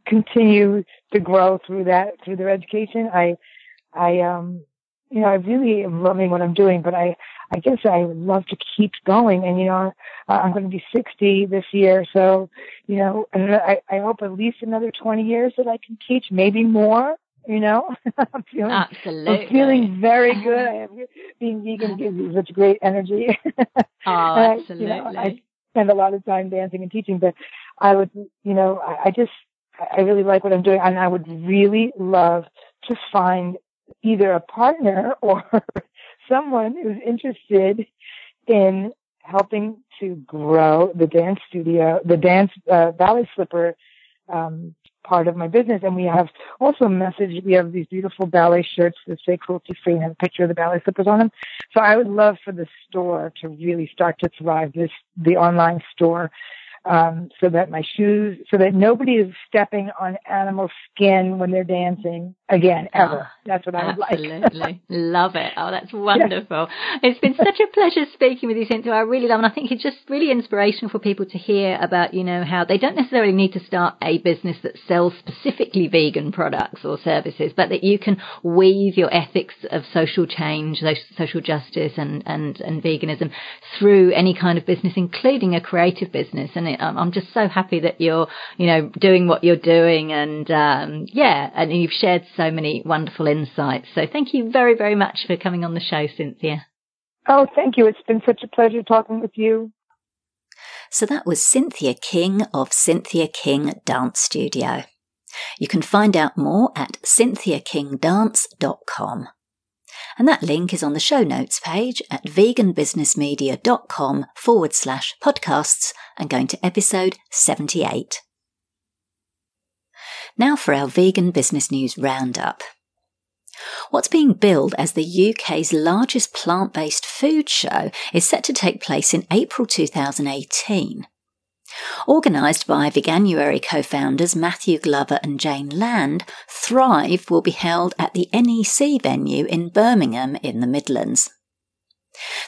Speaker 2: continue to grow through their education. I really am loving what I'm doing, but I guess I would love to keep going. And, I'm going to be 60 this year. So, and I hope at least another 20 years that I can teach, maybe more, I'm feeling very good. Being vegan gives you such great energy.
Speaker 1: Oh, absolutely.
Speaker 2: I spend a lot of time dancing and teaching, but I would, I really like what I'm doing, and I would really love to find either a partner or someone who's interested in helping to grow the dance studio, the dance ballet slipper part of my business. And we have also a message. We have these beautiful ballet shirts that say cruelty free and have a picture of the ballet slippers on them. So I would love for the store to really start to thrive, the online store. So that nobody is stepping on animal skin when they're dancing again, ever. That's what I would like.
Speaker 1: Absolutely. Love it. Oh, that's wonderful. Yeah. It's been such a pleasure speaking with you, Cynthia. I really love it. And I think it's just really inspirational for people to hear about, how they don't necessarily need to start a business that sells specifically vegan products or services, but that you can weave your ethics of social change, social justice and veganism through any kind of business, including a creative business. And I'm just so happy that you're, doing what you're doing, and and you've shared so many wonderful insights. So thank you very, very much for coming on the show, Cynthia.
Speaker 2: Oh, thank you. It's been such a pleasure talking with you.
Speaker 1: So that was Cynthia King of Cynthia King Dance Studio. You can find out more at cynthiakingdance.com. And that link is on the show notes page at veganbusinessmedia.com/podcasts and going to episode 78. Now for our Vegan Business News Roundup. What's being billed as the UK's largest plant-based food show is set to take place in April 2018. Organised by Veganuary co-founders Matthew Glover and Jane Land, Thrive will be held at the NEC venue in Birmingham in the Midlands.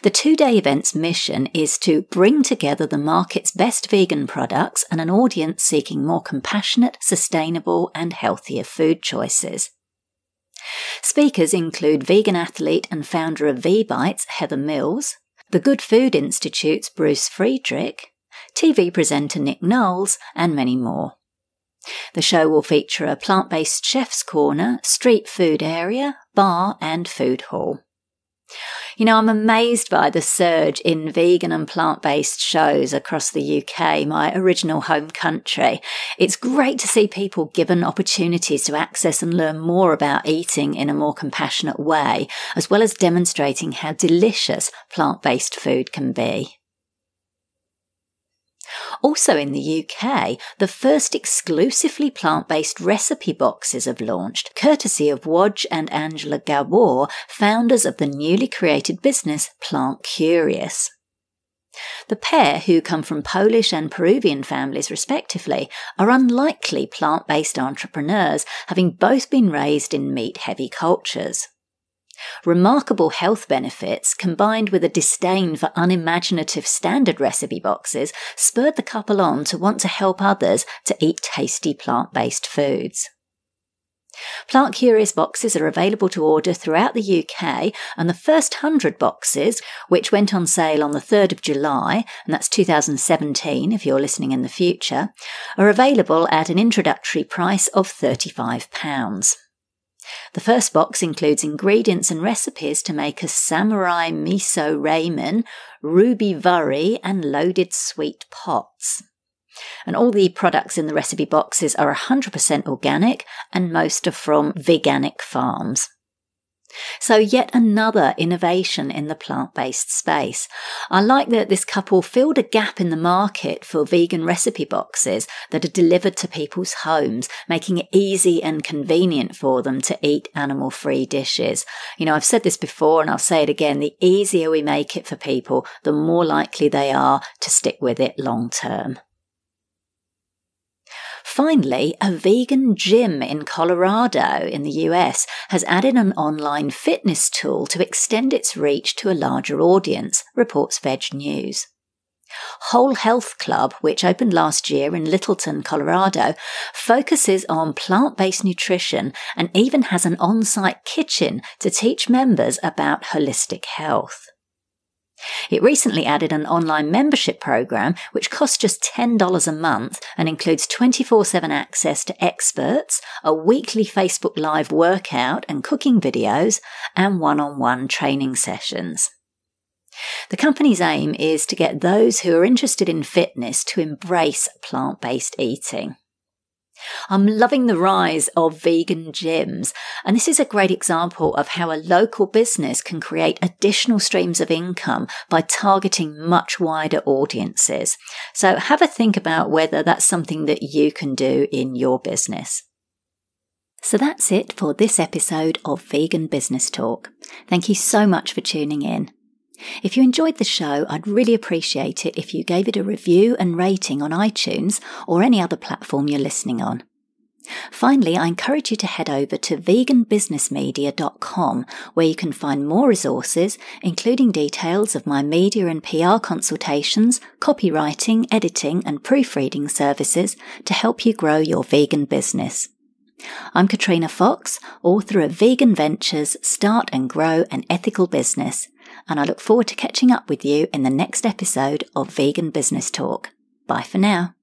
Speaker 1: The two-day event's mission is to bring together the market's best vegan products and an audience seeking more compassionate, sustainable and healthier food choices. Speakers include vegan athlete and founder of V-Bites, Heather Mills, the Good Food Institute's Bruce Friedrich, TV presenter Nick Knowles, and many more. The show will feature a plant-based chef's corner, street food area, bar and food hall. I'm amazed by the surge in vegan and plant-based shows across the UK, my original home country. It's great to see people given opportunities to access and learn more about eating in a more compassionate way, as well as demonstrating how delicious plant-based food can be. Also in the UK, the first exclusively plant-based recipe boxes have launched, courtesy of Wodge and Angela Gabor, founders of the newly created business Plant Curious. The pair, who come from Polish and Peruvian families respectively, are unlikely plant-based entrepreneurs, having both been raised in meat-heavy cultures. Remarkable health benefits, combined with a disdain for unimaginative standard recipe boxes, spurred the couple on to want to help others to eat tasty plant-based foods. Plant Curious boxes are available to order throughout the UK, and the first 100 boxes, which went on sale on the 3rd of July, and that's 2017 if you're listening in the future, are available at an introductory price of £35. The first box includes ingredients and recipes to make a samurai miso ramen, ruby curry and loaded sweet pots. And all the products in the recipe boxes are 100% organic, and most are from veganic farms. So yet another innovation in the plant-based space. I like that this couple filled a gap in the market for vegan recipe boxes that are delivered to people's homes, making it easy and convenient for them to eat animal-free dishes. I've said this before and I'll say it again, the easier we make it for people, the more likely they are to stick with it long term. Finally, a vegan gym in Colorado in the US has added an online fitness tool to extend its reach to a larger audience, reports Veg News. Whole Health Club, which opened last year in Littleton, Colorado, focuses on plant-based nutrition and even has an on-site kitchen to teach members about holistic health. It recently added an online membership program which costs just $10 a month and includes 24/7 access to experts, a weekly Facebook Live workout and cooking videos, and one-on-one training sessions. The company's aim is to get those who are interested in fitness to embrace plant-based eating. I'm loving the rise of vegan gyms, and this is a great example of how a local business can create additional streams of income by targeting much wider audiences. So have a think about whether that's something that you can do in your business. So that's it for this episode of Vegan Business Talk. Thank you so much for tuning in. If you enjoyed the show, I'd really appreciate it if you gave it a review and rating on iTunes or any other platform you're listening on. Finally, I encourage you to head over to veganbusinessmedia.com, where you can find more resources, including details of my media and PR consultations, copywriting, editing and proofreading services to help you grow your vegan business. I'm Katrina Fox, author of Vegan Ventures, Start and Grow an Ethical Business, and I look forward to catching up with you in the next episode of Vegan Business Talk. Bye for now.